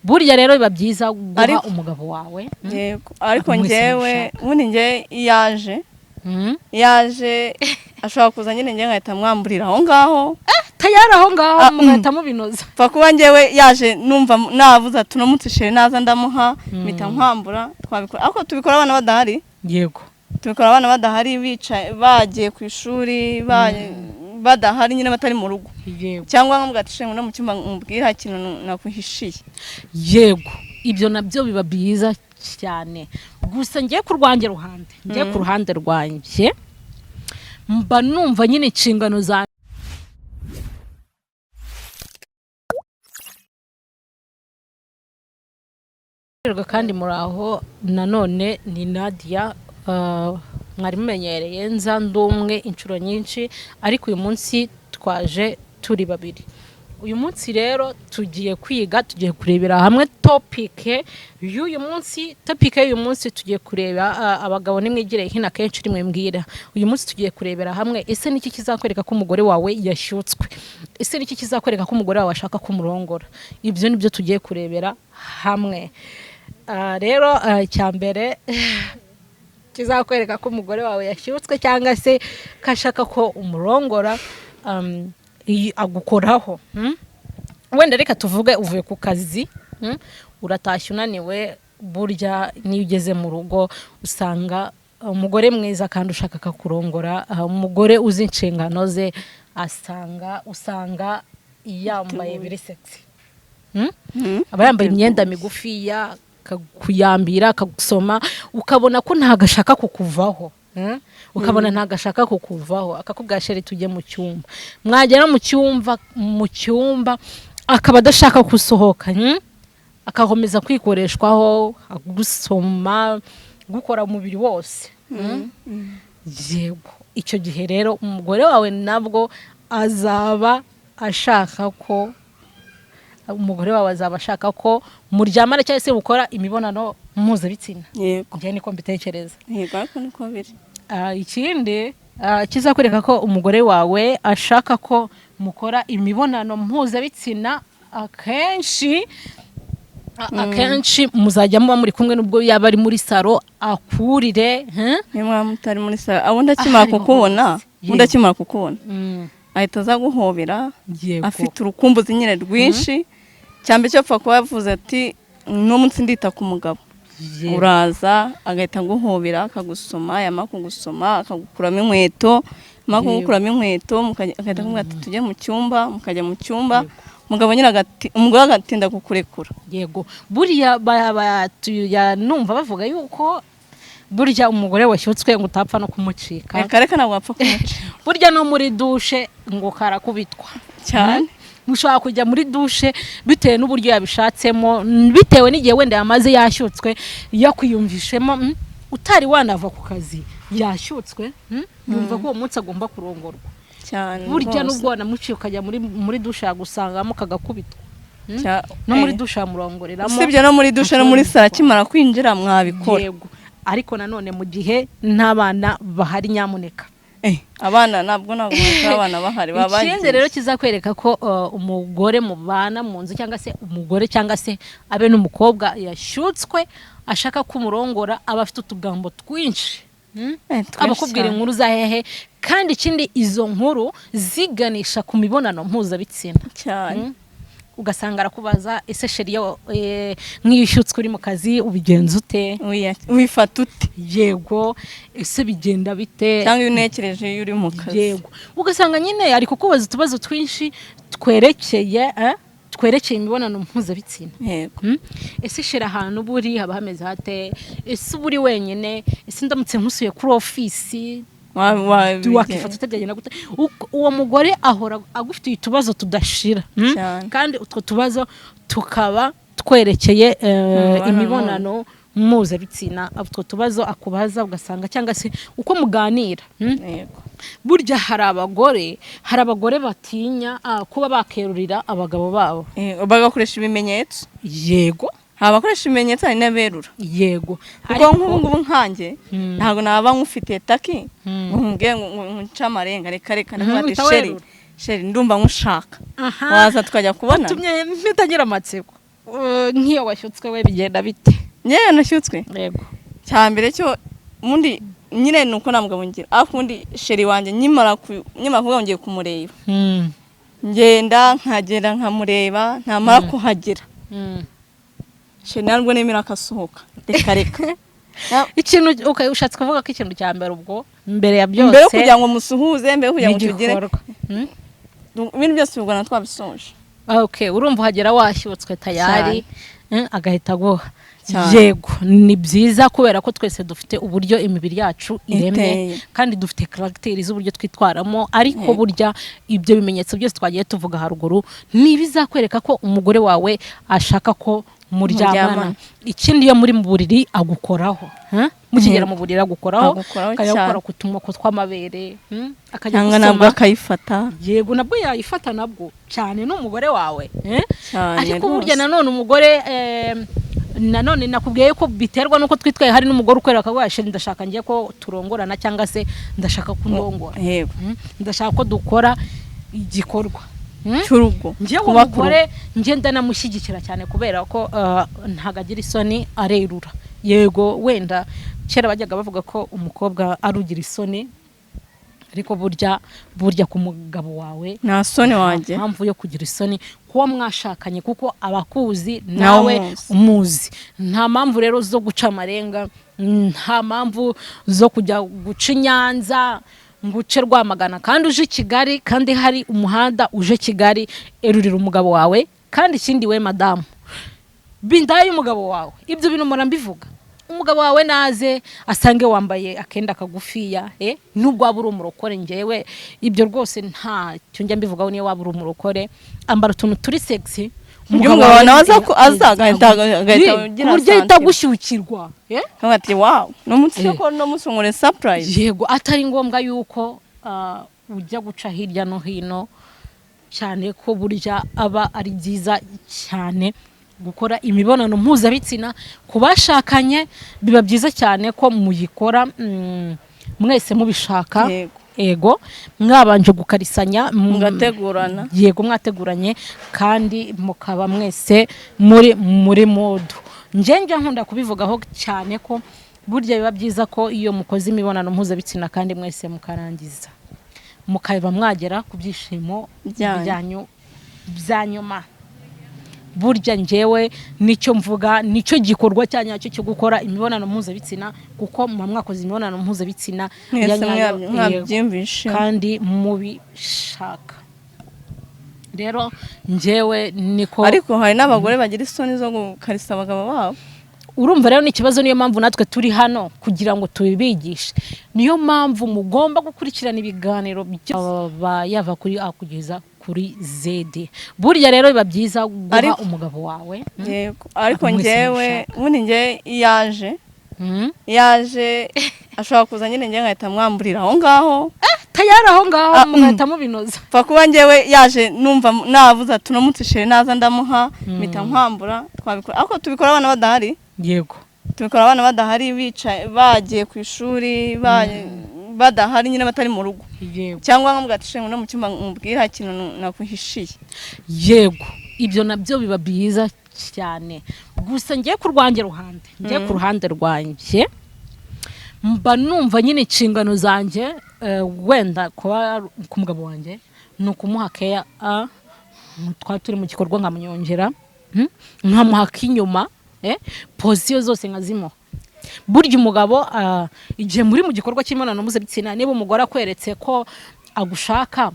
burya rero biba byiza guha umugabo wawe. Yego, ariko njyewe ubundi njye yaje ashobora kuza nyine njye nkahita mwamburira aho ngaho tayari aho ngaho mwahita mubinoza. Pfa kuba njyewe yaje numva navuze ati uramutse sheri naza ndamuha mpita nkwambura twabikora, ariko tubikora abana badahari. Yego, tubikora abana badahari bicaye bagiye ku ishuri badahari nyine batari mu rugo. Cyangwa nkamubwira ati sheri no mu cyumba mbwira ikintu nakwihishiye. Yego, ibyo nabyo biba byiza cyane. Gusa ngiye ku rwanjye ruhande, ngiye ku ruhande rwanjye mba numva nyine inshingano za kandi muraho. Nanone ni Nadia, mwari mumenyereye nza ndumwe inshuro nyinshi, ariko uyu munsi twaje turi babiri. Uyu munsi rero tugiye kwiga, tugiye kurebera hamwe topic y'uyu munsi. Topic y'uyu munsi tugiye kureba abagabo nimwigire hina kenshi rimwe mbwira. Uyu munsi tugiye kurebera hamwe ese niki kizakwereka ko umugore wawe yashyutswe, ese niki kizakwereka ko umugore wawe ashaka kumurongora. Ibyo nibyo tugiye kurebera hamwe. Rero cyambere kizakwereka ko umugore wawe yashyutswe cyangwa se kashaka ko umurongora agukoraho. Wenda reka tuvuge uvuye ku kazi, uratashye unaniwe, burya niyo ugeze mu rugo usanga umugore mwiza kandi ushaka kakurongora, umugore uzi inshingano ze usanga yambaye biri sexy. Aba yambaye imyenda migufi kuyambira akagusoma ukabona ko ntagashaka kukuvaho. Ukabona ntagashaka kukuvaho, akakubwira sheri tujye mu cyumba. Mwagera mu cyumba akaba adashaka gusohoka, akakomeza kwikoreshwaho, agusoma, gukora umubiri wose. Yego, icyo gihe rero umugore wawe nabwo azaba ashaka ko muryamana cyangwa se mukora imibonano mpuzabitsina. Yego, njye niko mbitekereza. Yego, ariko niko biri. Ikindi kizakwereka ko umugore wawe ashaka ko mukora imibonano mpuzabitsina, akenshi muzajya muba muri kumwe nubwo yaba ari muri saro akurire. Niba mutari muri saro abundi akimara kukubona ahita aza guhobera, afite urukumbuzi nyine rwinshi. Cyambere cyo pfa kuba yavuze ati no munsi ndita ku mugabo. Uraza agahita guhobera, akagusoma, yamara kugusoma akagukuramo inkweto, agahita kumubwira ati tujye mu cyumba, mukajya mu cyumba. Umugabo nyine umugore agatinda kukurekura. Yego, buriya numva bavuga yuko burya umugore washyutswe ngo utapfa no kumucika. Reka ntabwo wapfa kumucika. Burya no muri dushe ngo karakubitwa cyane. Mushobora kujya muri dushe bitewe n'uburyo yabishatsemo, bitewe n'igihe wenda yamaze yashyutswe, yakwiyumvishemo utari wanava ku kazi yashyutswe, yumva ko uwo munsi agomba kurongorwa cyane. Burya n'ubwo wanamuciye ukajya muri dushe yagusangamo kagakubitwa. No muri dushe amurongoreramo. Usibye no muri dushe no muri sara akimara kwinjira mwabikora. Yego, ariko nanone mu gihe n'abana bahari nyamuneka. Abana ntabwo abana bahari babagiye. Ikindi rero kizakwereka ko umugore mubana mu nzu cyangwa se umugore cyangwa se abe n'umukobwa yashyutswe ashaka kumurongora, aba afite utugambo twinshi. Abakubwira inkuru za hehe, kandi ikindi izo nkuru ziganisha ku mibonano mpuzabitsina cyane. Ugasanga arakubaza ese sheri nk'iyishyutswe uri mu kazi ubigenza ute, wifata ute. Yego, ese bigenda bite, cyangwa iyo unekereje iyo uri mu kazi. Yego, ugasanga nyine ari kukubaza utubazo twinshi twerekeye imibonano mpuzabitsina. Yego, ese sheri ahantu buri haba hameze hate, ese uburi wenyine, ese ndamutse nkusuye kuri ofisi wakifata utajyana gute. Uwo mugore ahora agufitiye utubazo tudashira, kandi utwo tubazo tukaba twerekeye imibonano mpuzabitsina. Utwo tubazo akubaza ugasanga cyangwa se uko muganira. Burya hari abagore batinya kuba bakerurira abagabo babo, bagakoresha ibimenyetso. Yego, abakoresha ibimenyetso hari n'aberura. Yego, kuko nk'ubu nkanjye ntabwo naba nkufitiye taki nkubwiye ngo nca amarenga. Reka sheri ndumva nkushaka, waza tukajya kubona. Mpitagira amatsiko. nk'iyo washyutswe we bigenda bite? nyewe nashyutswe Yego. cyambere cyo mundi nyine nuko namugabo ngira afundi sheri wanje nyimara kuvuga ngiye kumureba ngenda nkagera nkamureba ntamara kuhagera sheri narwo nemera akasohoka reka ikintu ushatse kuvuga ko ikintu cya mbere ubwo mbere ya byose mbere kugira ngo musuhuze mbere kugira ngo tugire ibintu byose ubwo natwabisoje. Okay, urumva uhagera washyutswe tayari agahita aguha. Yego, ni byiza kubera ko twese dufite uburyo imibiri yacu iremye kandi dufite character z'uburyo twitwaramo, ariko burya ibyo bimenyetso byose twagiye tuvuga haruguru nibizakwereka ko umugore wawe ashaka ko muryamana. Ikindi yo muri mu buriri agukoraho, mukigera mu buriri agukoraho, akayakora kutumwa ko twamabere, akajya gusoma nabwo akayifata. Yego, nabwo yayifata nabwo cyane n'umugore wawe, ariko burya nanone umugore nanone nakubwiye ko biterwa nuko twitwaye. Hari n'umugore ukorera akagwashe ndashaka ngiye ko turongorana cyangwa se ndashaka kundongora, yego ndashaka ko dukora igikorwa cy'urugo. Ngiye umugore ngenda namushyigikira cyane kubera ko ntagagira isoni arerura. Yego, wenda kera bajyaga bavuga ko umukobwa arugira isoni, ariko burya ku mugabo wawe nta soni wanjye mpamvu yo kugira isoni kuba mwashakanye, kuko abakuzi nawe umuzi. Nta mpamvu rero zo guca amarenga, nta mpamvu zo kujya guca Nyanza nguce Rwamagana kandi uje Kigali, kandi hari umuhanda uje Kigali. Erurira umugabo wawe. Kandi ikindi we madamu, bindaye umugabo wawe, ibyo bintu mbivuga. Umugabo wawe naze asange wambaye akenda kagufiya, nubwo waba uri umurokore, ngewe ibyo rwose nta cyo njya mbivugaho. Niyo waba uri umurokore, ambara utuntu turi sexy, umugabo wawe nawe azagahita ugira burya itagushyukirwa, ati wow no munsi ko no munsi ngore surprise. Yego, atari ngombwa yuko ujya guca hirya no hino, cyane ko burya aba ari byiza cyane gukora imibonano mpuzabitsina ku bashakanye. Biba byiza cyane ko muyikora mwese mubishaka. Ego, mwabanje gukarisanya mugategurana. Yego, mwateguranye kandi mukaba mwese muri modu. Njenje nkunda kubivugaho cyane ko burya biba byiza ko iyo mukoze imibonano mpuzabitsina kandi mwese mukarangiza mukaba mwagera ku byishimo byanyu bya nyuma. Burya njewe nicyo mvuga, nicyo gikorwa cyanyacyo cyo gukora imibonano mpuzabitsina, kuko mwakoze imibonano mpuzabitsina mwabyumvishe kandi mubishaka. Rero njewe niko. Ariko hari n'abagore bagira isoni zo gukarisa abagabo babo. Urumva rero n'ikibazo, niyo mpamvu natwe turi hano kugira ngo tubibigishe. Niyo mpamvu mugomba gukurikirana ibiganiro yava kuri A kugeza kuri Z. Burya rero biba byiza guha umugabo wawe. Yego, ariko ngewe ubundi nge yaje ashobora kuza nyine nge ngahita mwamburira aho ngaho. Tayari aho ngaho mugahita mubinoza. Fa kuba ngewe yaje numva navuza tunamutse shere naza ndamuha mpita nkwambura, twabikora. Ariko tubikora abana badahari. Yego, tubikora abana badahari, bicaye bagiye ku ishuri, badahari nyine batari mu rugo. Cyangwa nkamubwira ati shengo no mu cyumba mubwira ikintu nakuhishiye. Yego, ibyo nabyo biba byiza cyane. Gusa ngiye ku rwanjye ruhande, ngiye ku ruhande rwanjye mba numva nyine inshingano zanjye wenda kuba ku mugabo wanjye ni ukumuha keya. Twari turi mu gikorwa nkamunyongera, nkamuha k'inyuma, posiyo zose nkazimo. Burya umugabo igihe muri mu gikorwa cy'imibonano mpuzabitsina, niba umugore akweretse ko agushaka,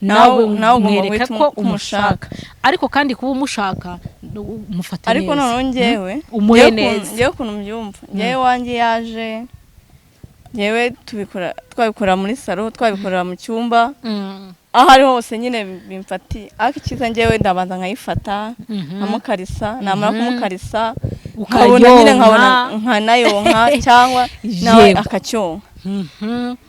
nawe mwereka ko umushaka. Ariko kandi kuba umushaka umufata neza. Ariko none ngewe umuhe neza. Ngewe ukuntu mbyumva, ngewe wanjye yaje, ngewe twabikora muri salo, twabikorera mu cyumba, aho ari hose nyine bimfati. Ariko ikiza ngewe ndabanza nkayifata nkamukarisa, namara kumukarisa ukabona nyine nkanayonka cyangwa nawe akacyonka.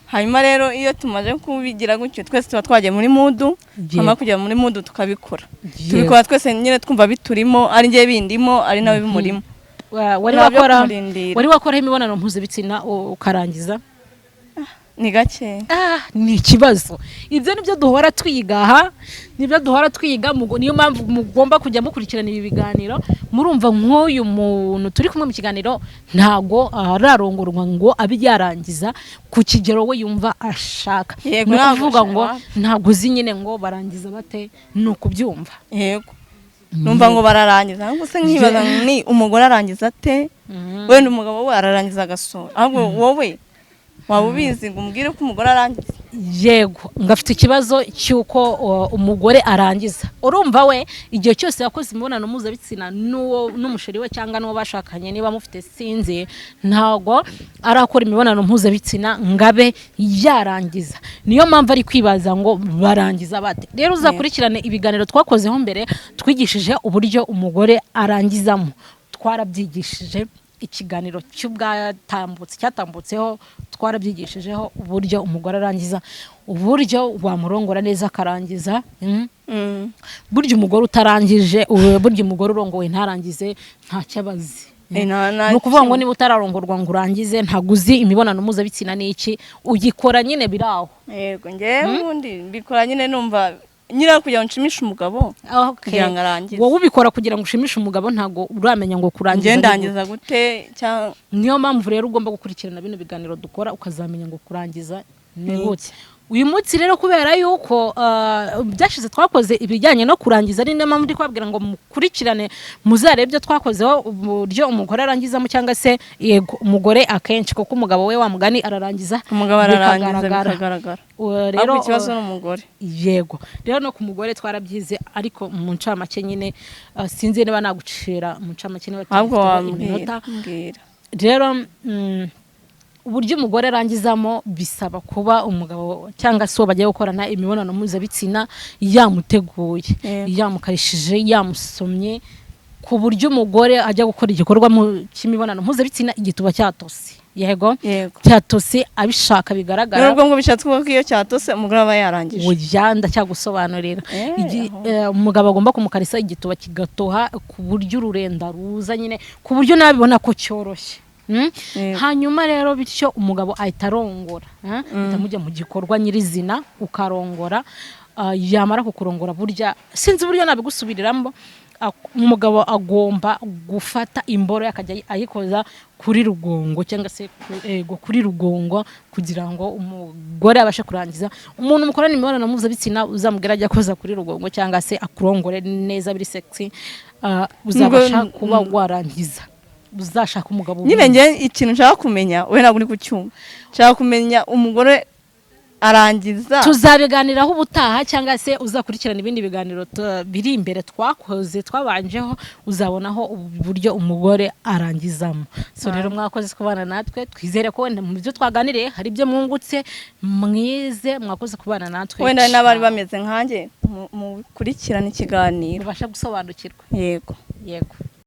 Hanyuma rero iyo tumaze kubigira gutyo, twese tuba twagiye muri mudu, hama kujya muri mudu tukabikora. Tubikora twese nyine twumva biturimo, ari ngiye bindimo, ari nawe bimurimo. Wari wakora imibonano mpuzabitsina ukarangiza? ni gake. Ni ikibazo. Ibyo nibyo duhora twiga aha, nibyo duhora twiga, niyo mpamvu mugomba kujya mukurikirana ibi biganiro. Murumva nk'uyu muntu turi kumwe mu kiganiro ntago ararongorwa ngo abe yarangiza ku kigero we yumva ashaka. Yego, kuvuga ngo ntago uzi nyine ngo barangiza bate, ni ukubyumva. Yego, numva ngo bararangiza, ahubwo se nkibaza ni umugore arangiza ate, wenda umugabo we ararangiza agasora, ahubwo wowe waba ubizi ngo umbwire ko umugore arangiza? Yego, ngafite ikibazo cy'uko umugore arangiza. Urumva we igihe cyose yakoze imibonano mpuzabitsina n'umusheri we cyangwa n'uwo bashakanye, niba mufite sinzi, ntago arakora imibonano mpuzabitsina ngabe yarangiza. Niyo mpamvu ari kwibaza ngo barangiza bate. Rero uzakurikirane ibiganiro twakozeho mbere, twigishije uburyo umugore arangizamo. Twarabyigishije ikiganiro cyatambutseho, twarabyigishijeho uburyo umugore arangiza, uburyo wamurongora neza akarangiza. Burya umugore utarangije, burya umugore urongowe ntarangize ntacyo abazi. Ni ukuvuga ngo niba utararongorwa ngo urangize, ntabwo uzi imibonano mpuzabitsina n'iki, ugikora nyine biraho. Yego, njyewe ubundi mbikora nyine numva nyira kugira ngo nshimishe umugabo kugira ngo arangize. Wowe ubikora kugira ngo ushimishe umugabo, ntago uramenya ngo kurangiza ndangiza gute cyangwa. Niyo mpamvu rero ugomba gukurikirana bino biganiro dukora, ukazamenya ngo kurangiza ni gute. Uyu munsi rero kubera yuko byashize twakoze ibijyanye no kurangiza, ari nama muri kwabwira ngo mukurikirane muzarebe ibyo twakozeho, uburyo umugore arangizamo, cyangwa se yego umugore akenshi kuko umugabo we wa mugani ararangiza, umugabo ararangiza bikagaragara. Rero ikibazo n'umugore. Yego, rero no ku mugore twarabyize, ariko mu ncamake nyine sinzi niba nagucira mu ncamake niba iminota. Rero uburyo umugore arangizamo bisaba kuba umugabo cyangwa se uwo bagiye gukorana imibonano mpuzabitsina yamuteguye, yamukarishije, yamusomye, ku buryo umugore ajya gukora igikorwa cy'imibonano mpuzabitsina igituba cyatose. Yego, cyatose abishaka bigaragara. Nubwo ngo bishatse kuko iyo cyatose umugore aba yarangije. Ujyanda cyagusobanurira. Umugabo agomba kumukarisa igituba kigatoha ku buryo ururenda ruza nyine, ku buryo nabibona ko cyoroshye. Hanyuma rero bityo umugabo ahita arongora, mujya mu gikorwa nyirizina ukarongora. Yamara kukurongora, burya sinzi uburyo nabigusubiriramo, umugabo agomba gufata imboro akajya ayikoza kuri rugongo, cyangwa se kuri rugongo, kugira ngo umugore abashe kurangiza. Umuntu mukorana imibonano mpuzabitsina uzamubwira ajya koza kuri rugongo cyangwa se akurongore neza biri sexy, uzabasha kuba warangiza. Uzashaka umugabo. Nyine nge ikintu nshaka kumenya, we ntabwo uri kucyumva, nshaka kumenya umugore arangiza. Tuzabiganiraho ubutaha, cyangwa se uzakurikirana ibindi biganiro biri imbere twabanjeho, uzabonaho uburyo umugore arangizamo. So rero mwakoze kubana natwe, twizere ko wenda mu byo twaganiriye hari ibyo mwungutse mwize, mwakoze kubana natwe. Wenda n'abari bameze nkanjye mukurikirana ikiganiro ubasha gusobanukirwa. Yego. Yego.